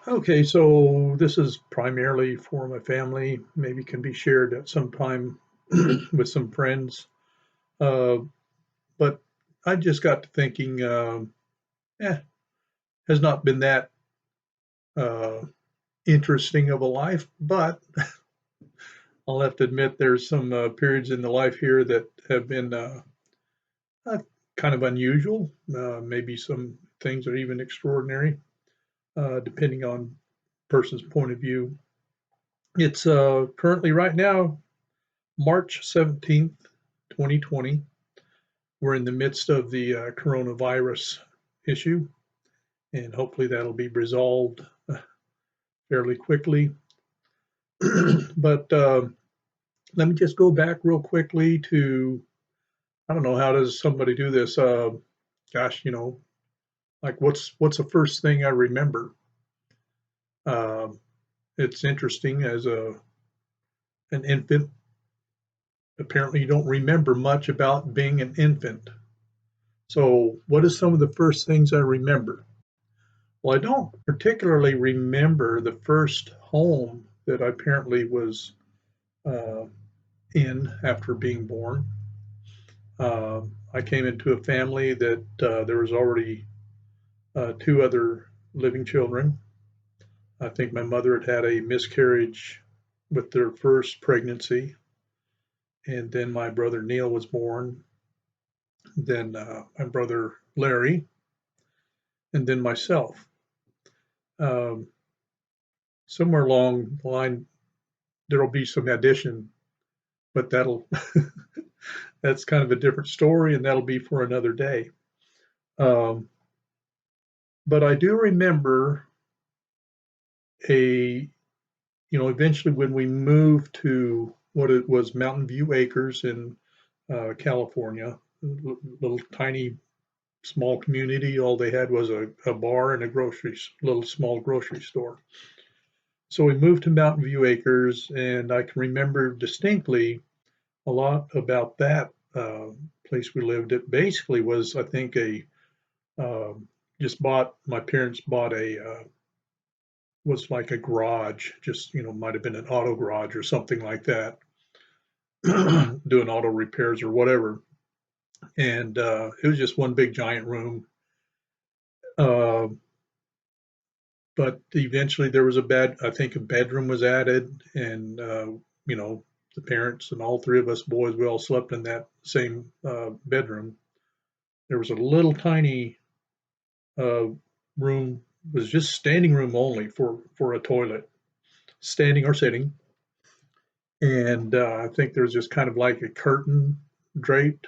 Okay, so this is primarily for my family, maybe can be shared at some time with some friends. Uh, but I just got to thinking, eh, has not been that uh, interesting of a life, but I'll have to admit there's some periods in the life here that have been uh, kind of unusual. Maybe some things are even extraordinary, depending on person's point of view. It's currently right now March 17th, 2020. We're in the midst of the coronavirus issue, and hopefully that'll be resolved fairly quickly. But let me just go back real quickly to, I don't know, how does somebody do this? Gosh, like what's the first thing I remember? Um, it's interesting as an infant. Apparently, you don't remember much about being an infant. So, what is some of the first things I remember? Well, I don't particularly remember the first home that I apparently was uh, in after being born. I came into a family that there was already two other living children. I think my mother had had a miscarriage with their first pregnancy, and then my brother Neil was born, then my brother Larry, and then myself. Um, Somewhere along the line, there'll be some addition, but that'll that's kind of a different story, and that'll be for another day. Um, but I do remember a, eventually when we moved to what it was Mountain View Acres in California, little tiny small community. All they had was a bar and a little small grocery store. So we moved to Mountain View Acres, and I can remember distinctly a lot about that place we lived. It basically was, I think, um, my parents bought was like a garage, just, might have been an auto garage or something like that, doing auto repairs or whatever. And it was just one big giant room. Uh, but eventually there was I think a bedroom was added, and, you know, the parents and all three of us boys, we all slept in that same bedroom. There was a little tiny uh, room, was just standing room only for a toilet, standing or sitting. And I think there was just kind of like a curtain draped.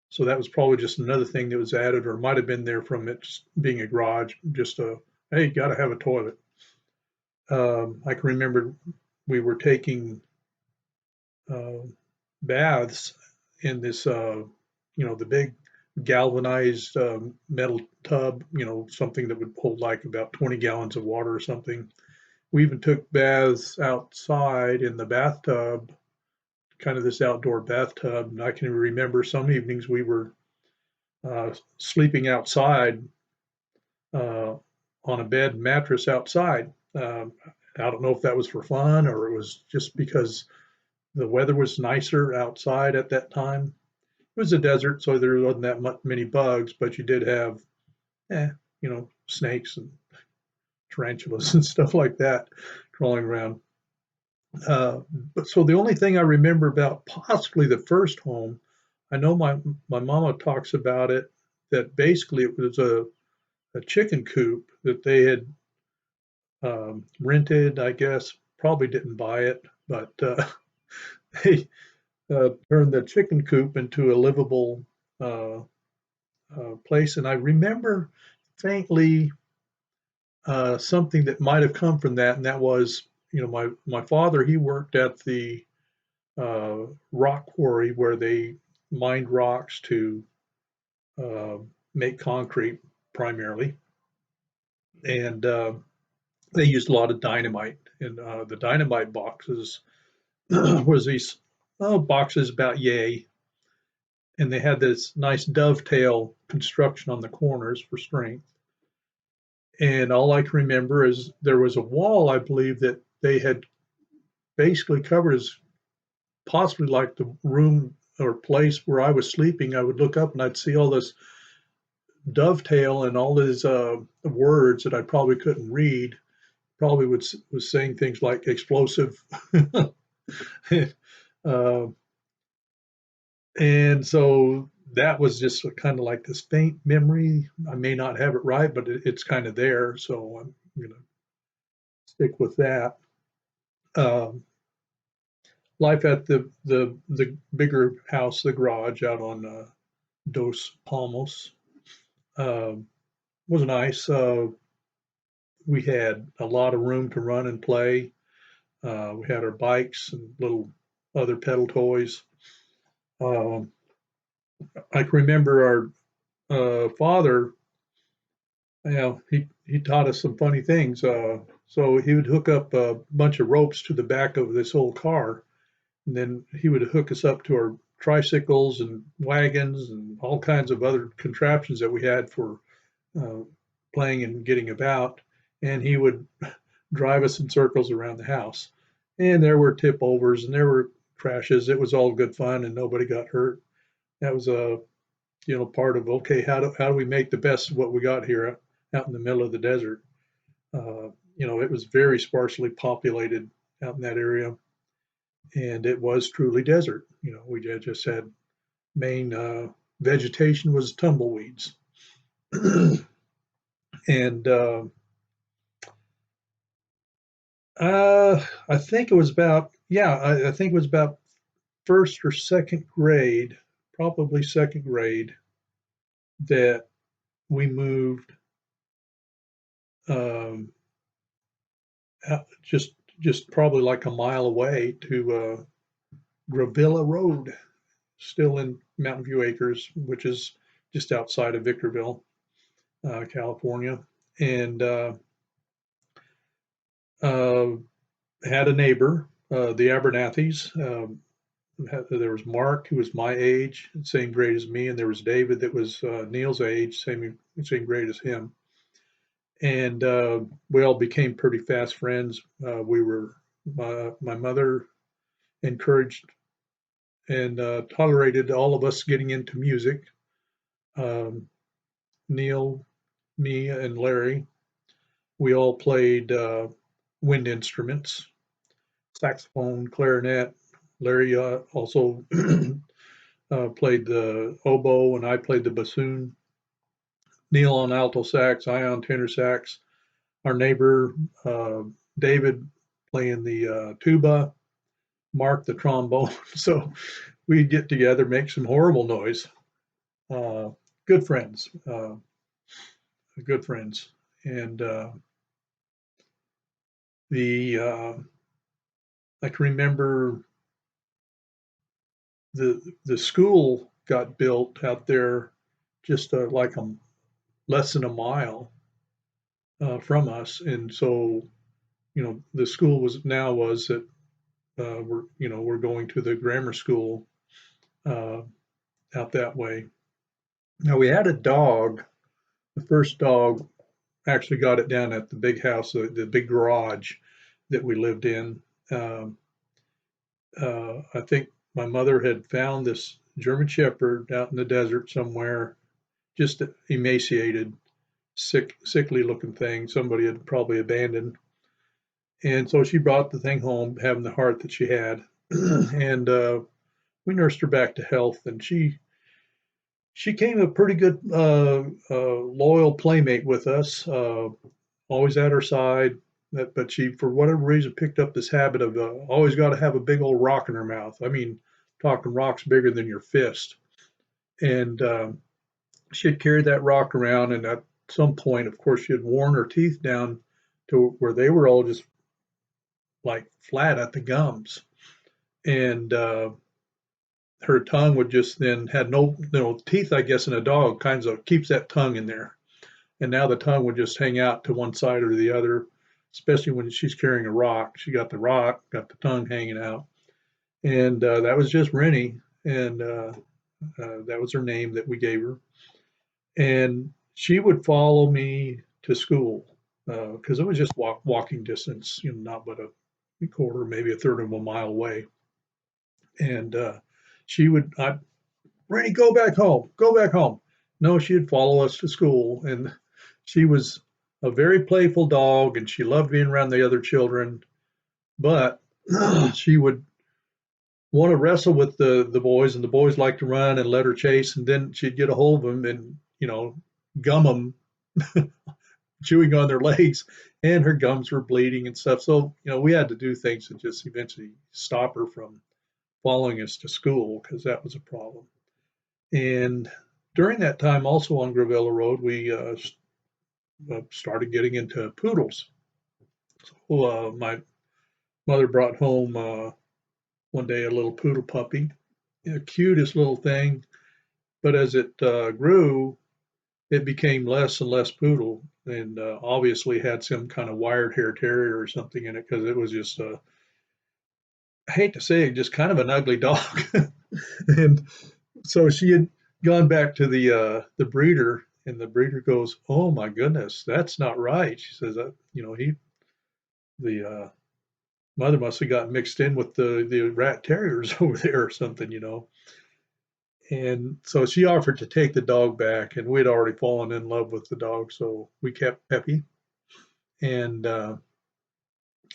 So that was probably just another thing that was added, or might have been there from it being a garage. Just a hey, got to have a toilet. I can remember we were taking uh, baths in this, the big galvanized metal tub, something that would hold like about 20 gallons of water or something. We even took baths outside in the bathtub, kind of this outdoor bathtub. And I can remember some evenings we were sleeping outside uh, on a bed and mattress outside. I don't know if that was for fun or it was just because the weather was nicer outside at that time. It was a desert, so there wasn't that many bugs, but you did have, eh, snakes and tarantulas and stuff like that crawling around. But so the only thing I remember about possibly the first home, I know my mama talks about it, that basically it was a chicken coop that they had rented, I guess, probably didn't buy it, but they turned the chicken coop into a livable uh, place. And I remember faintly something that might have come from that, and that was, my father, he worked at the rock quarry where they mined rocks to uh, make concrete primarily, and they used a lot of dynamite. And the dynamite boxes was these boxes about yay, and they had this nice dovetail construction on the corners for strength. And all I can remember is there was a wall, I believe, that they had basically covered as possibly like the room or place where I was sleeping. I would look up and I'd see all this dovetail and all these words that I probably couldn't read. Probably was saying things like explosive. uh, and so that was just kind of like this faint memory. I may not have it right, but it's kind of there. So I'm going to stick with that. Um, Life at the bigger house, the garage out on Dos Palmos, um, was nice. We had a lot of room to run and play. We had our bikes and little other pedal toys. Um, I can remember our father. You know, he taught us some funny things. So he would hook up a bunch of ropes to the back of this old car, and then he would hook us up to our tricycles and wagons and all kinds of other contraptions that we had for uh, playing and getting about. And he would drive us in circles around the house. And there were tip overs and there were crashes. It was all good fun and nobody got hurt. That was a part of okay, how do we make the best of what we got here out in the middle of the desert? It was very sparsely populated out in that area, and it was truly desert. We just had main vegetation was tumbleweeds, and I think it was about I think it was about first or second grade, probably second grade, that we moved um, just probably like a mile away to Gravilla Road, still in Mountain View Acres, which is just outside of Victorville, California, and uh, had a neighbor, the Abernathys. There was Mark, who was my age, same grade as me, and there was David that was Neil's age, same grade as him. And we all became pretty fast friends. My mother encouraged and tolerated all of us getting into music. Um, Neil, me, and Larry, we all played wind instruments, saxophone, clarinet. Larry also played the oboe, and I played the bassoon. Neil on alto sax, I on tenor sax. Our neighbor uh, David playing the tuba, Mark the trombone. So we'd get together, make some horrible noise. Uh, good friends, good friends, and the I can remember the school got built out there just like a less than a mile from us, and so the school was that we're going to the grammar school uh, out that way. Now we had a dog. The first dog actually got it down at the big house, the big garage that we lived in. Um, I think my mother had found this German Shepherd out in the desert somewhere, just emaciated, sickly looking thing. Somebody had probably abandoned. And so she brought the thing home, having the heart that she had. And we nursed her back to health. And she came a pretty good, loyal playmate with us, always at our side. But she, for whatever reason, picked up this habit of always got to have a big old rock in her mouth. I mean, talking rocks bigger than your fist. And she had carried that rock around. And at some point, of course, she had worn her teeth down to where they were all just like flat at the gums. And her tongue would just then had no teeth, I guess, in a dog kinds of keeps that tongue in there. And now the tongue would just hang out to one side or the other, especially when she's carrying a rock. She got the rock, got the tongue hanging out. And that was just Rennie. And that was her name that we gave her. And she would follow me to school because it was just walking distance, not but a quarter, maybe a third of a mile away. And she would, Rainey, go back home, go back home. No, she'd follow us to school. And she was a very playful dog and she loved being around the other children, but she would want to wrestle with the boys, and the boys liked to run and let her chase, and then she'd get a hold of them and gum them, chewing on their legs, and her gums were bleeding and stuff. So we had to do things to just eventually stop her from following us to school because that was a problem. And during that time, also on Gravilla Road, we started getting into poodles. So my mother brought home one day a little poodle puppy, cutest little thing. But as it grew, it became less and less poodle, and obviously had some kind of wired hair terrier or something in it because it was just, I hate to say it, just kind of an ugly dog. And so she had gone back to the breeder, and the breeder goes, "Oh my goodness, that's not right." She says, the mother must have got mixed in with the rat terriers over there or something. And so she offered to take the dog back, and we'd already fallen in love with the dog, so we kept Peppy and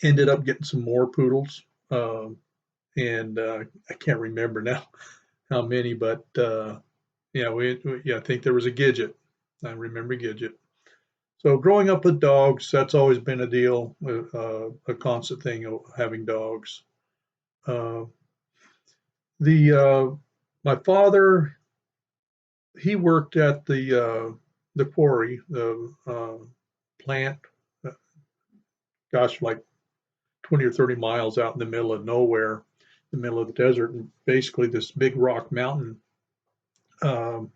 ended up getting some more poodles. And I can't remember now how many, but yeah, I think there was a Gidget. I remember Gidget. So growing up with dogs, that's always been a deal, a constant thing of having dogs. Uh, the My father, he worked at the quarry, the plant, uh, gosh, like 20 or 30 miles out in the middle of nowhere, the middle of the desert, and basically this big rock mountain. Um,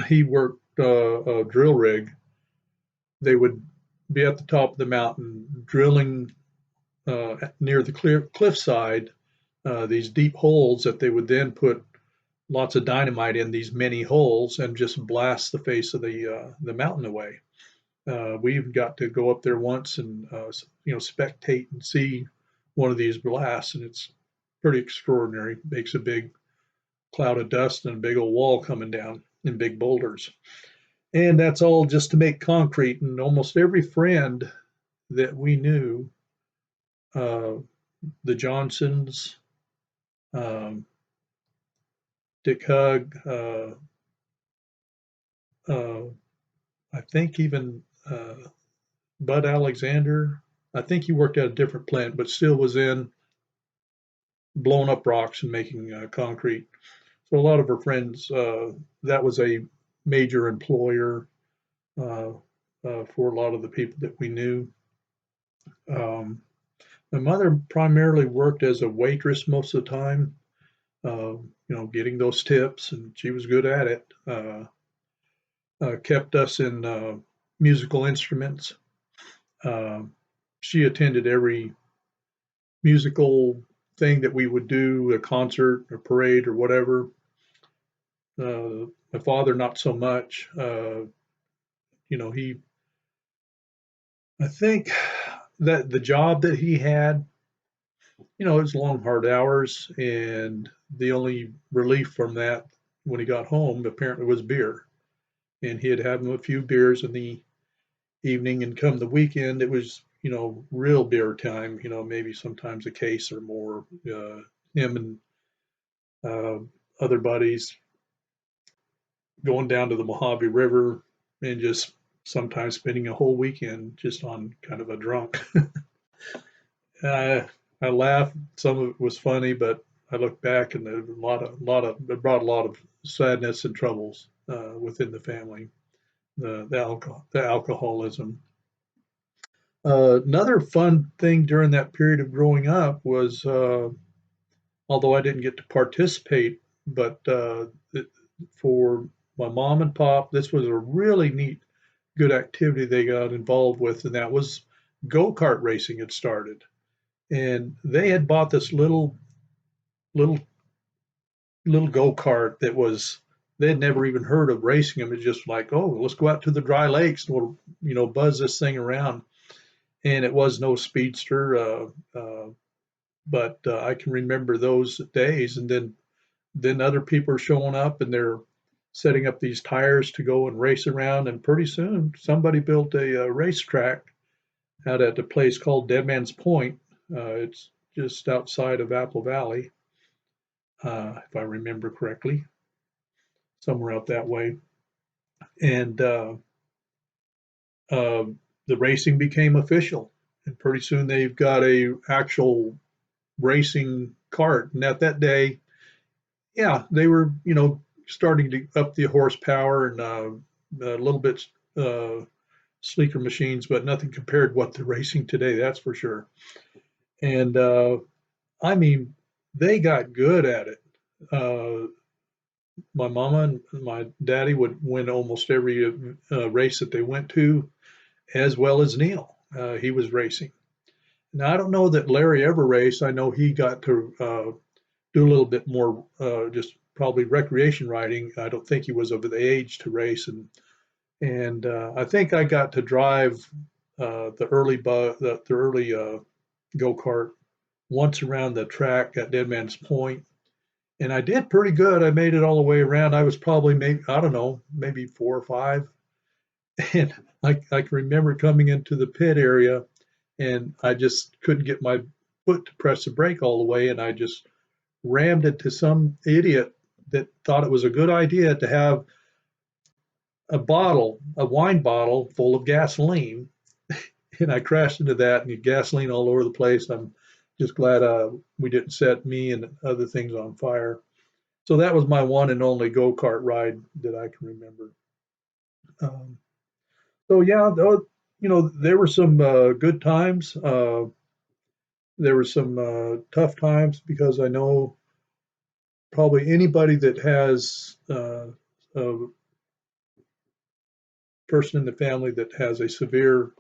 he worked a drill rig. They would be at the top of the mountain drilling near the cliffside these deep holes that they would then put lots of dynamite in these many holes and just blast the face of the mountain away. We even got to go up there once and spectate and see one of these blasts, and it's pretty extraordinary. Makes a big cloud of dust and a big old wall coming down in big boulders. And that's all just to make concrete. And almost every friend that we knew, uh, the Johnsons, um, Dick Hug, uh, I think even Bud Alexander. I think he worked at a different plant, but still was in blowing up rocks and making concrete. So a lot of her friends, that was a major employer uh, for a lot of the people that we knew. Um, my mother primarily worked as a waitress most of the time, getting those tips, and she was good at it. Kept us in musical instruments. Uh, she attended every musical thing that we would do, a concert, a parade, or whatever. My father, not so much. He, I think that the job that he had, it was long, hard hours, and the only relief from that when he got home apparently was beer. And he'd have him a few beers in the evening, and come the weekend, it was, real beer time, maybe sometimes a case or more. Him and uh, other buddies going down to the Mojave River and just sometimes spending a whole weekend just on kind of a drunk. I I laugh. Some of it was funny, but I look back and there's a lot of it brought a lot of sadness and troubles within the family. The alcoholism. Another fun thing during that period of growing up was, although I didn't get to participate, but for my mom and pop, this was a really neat, good activity they got involved with, and that was go kart racing had started. And they had bought this little go kart that was they had never even heard of racing them. It's just like, oh, let's go out to the dry lakes and we'll, buzz this thing around. And it was no speedster, but I can remember those days. And then other people are showing up and they're setting up these tires to go and race around. And pretty soon, somebody built a racetrack out at a place called Dead Man's Point. It's just outside of Apple Valley, if I remember correctly, somewhere out that way. And the racing became official. And pretty soon they've got a actual racing cart. And at that day, yeah, they were, starting to up the horsepower and a little bit sleeker machines, but nothing compared what they're racing today, that's for sure. And I mean, they got good at it. My mama and my daddy would win almost every race that they went to, as well as Neil. He was racing. Now, I don't know that Larry ever raced. I know he got to do a little bit more, just probably recreation riding. I don't think he was of the age to race, and I think I got to drive the early go kart once around the track at Dead Man's Point, and I did pretty good. I made it all the way around. I was probably maybe, I don't know, maybe 4 or 5, and I can remember coming into the pit area, and I just couldn't get my foot to press the brake all the way, and I just rammed into some idiot that thought it was a good idea to have a wine bottle full of gasoline, and I crashed into that and gasoline all over the place. I'm just glad we didn't set me and other things on fire. So that was my one and only go-kart ride that I can remember. Um, so yeah, there were some good times. There were some tough times because I know probably anybody that has a person in the family that has a severe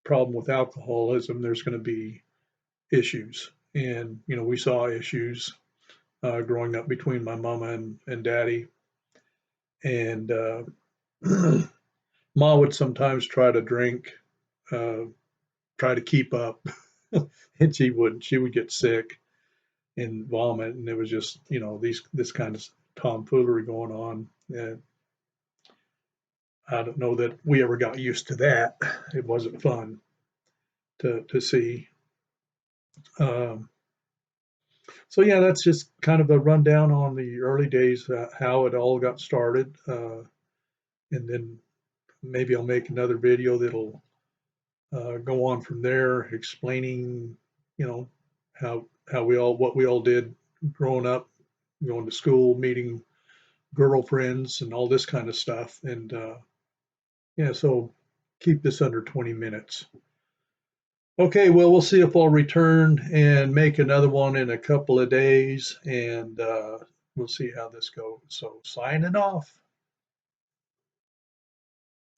problem with alcoholism, there's going to be issues. And, we saw issues growing up between my mama and daddy. And Ma would sometimes try to drink, uh, try to keep up, and she wouldn't. She would get sick and vomit, and it was just, this kind of tomfoolery going on. And I don't know that we ever got used to that. It wasn't fun to see. Um, so yeah, that's just kind of a rundown on the early days, how it all got started, and then maybe I'll make another video that'll go on from there, explaining, you know, how what we all did growing up, going to school, meeting girlfriends, and all this kind of stuff. And yeah, so keep this under 20 minutes. Okay, well, we'll see if I'll return and make another one in a couple of days, and we'll see how this goes. So, signing off.